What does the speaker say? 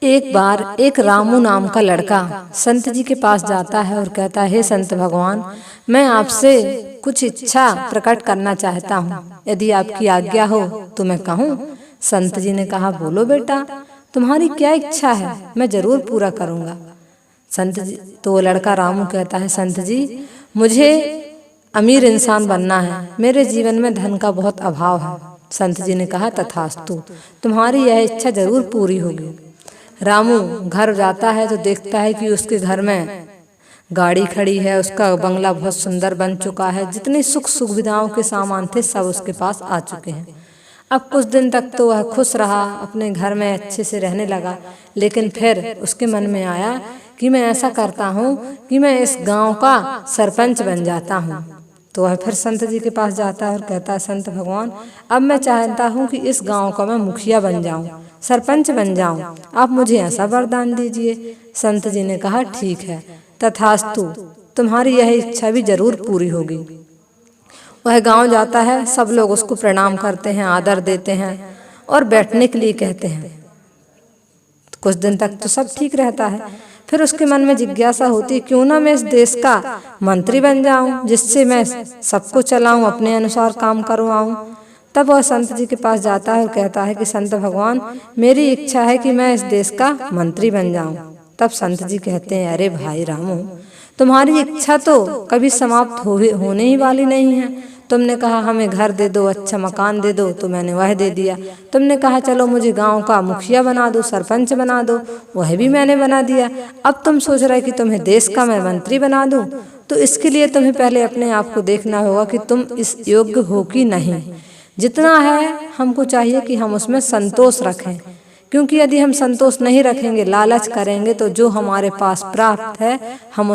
एक बार एक रामू नाम का लड़का संत जी के पास जाता है और कहता है, हे संत भगवान, मैं आपसे कुछ इच्छा प्रकट करना चाहता हूँ, यदि आपकी आज्ञा हो तो मैं कहूँ। संत जी ने कहा, बोलो बेटा, तुम्हारी क्या इच्छा है, मैं जरूर पूरा करूँगा। संत जी तो वो लड़का रामू कहता है, संत जी, मुझे अमीर इंसान बनना है, मेरे जीवन में धन का बहुत अभाव है। संत जी ने कहा, तथास्तु, तुम्हारी यह इच्छा जरूर पूरी होगी। रामू घर जाता है तो देखता है कि उसके घर में गाड़ी खड़ी है, उसका बंगला बहुत सुंदर बन चुका है, जितनी सुख सुविधाओं के सामान थे सब उसके पास आ चुके हैं। अब कुछ दिन तक तो वह खुश रहा, अपने घर में अच्छे से रहने लगा, लेकिन फिर उसके मन में आया कि मैं ऐसा करता हूँ कि मैं इस गांव का सरपंच बन जाता हूँ। तो वह फिर संत जी के पास जाता है और कहता है, संत भगवान, अब मैं चाहता हूँ कि इस गांव का मैं मुखिया बन जाऊँ, सरपंच बन जाऊँ, आप मुझे ऐसा वरदान दीजिए। संत जी ने कहा, ठीक है, तथास्तु, तुम्हारी यह इच्छा भी जरूर पूरी होगी। वह गांव जाता है, सब लोग उसको प्रणाम करते हैं, आदर देते हैं और बैठने के लिए कहते हैं। कुछ दिन तक तो सब ठीक रहता है, फिर उसके मन में जिज्ञासा होती, क्यों ना मैं इस देश का मंत्री बन जाऊं, जिससे मैं सबको चलाऊं, अपने अनुसार काम करवाऊं। तब वह संत जी के पास जाता है और कहता है कि संत भगवान, मेरी इच्छा है कि मैं इस देश का मंत्री बन जाऊं। तब संत जी कहते हैं, अरे भाई रामू, तुम्हारी इच्छा तो कभी समाप्त होने ही वाली नहीं है। तुमने कहा हमें घर दे दो, अच्छा मकान दे दो, तो मैंने वह दे दिया। तुमने कहा चलो मुझे गांव का मुखिया बना दो, सरपंच बना दो, वह भी मैंने बना दिया। अब तुम सोच रहे कि तुम्हें देश का मैं मंत्री बना दूं, तो इसके लिए तुम्हें पहले अपने आप को देखना होगा कि तुम इस योग्य हो कि नहीं। जितना है हमको चाहिए कि हम उसमें संतोष रखें, क्योंकि यदि हम संतोष नहीं रखेंगे, लालच करेंगे, तो जो हमारे पास प्राप्त है हम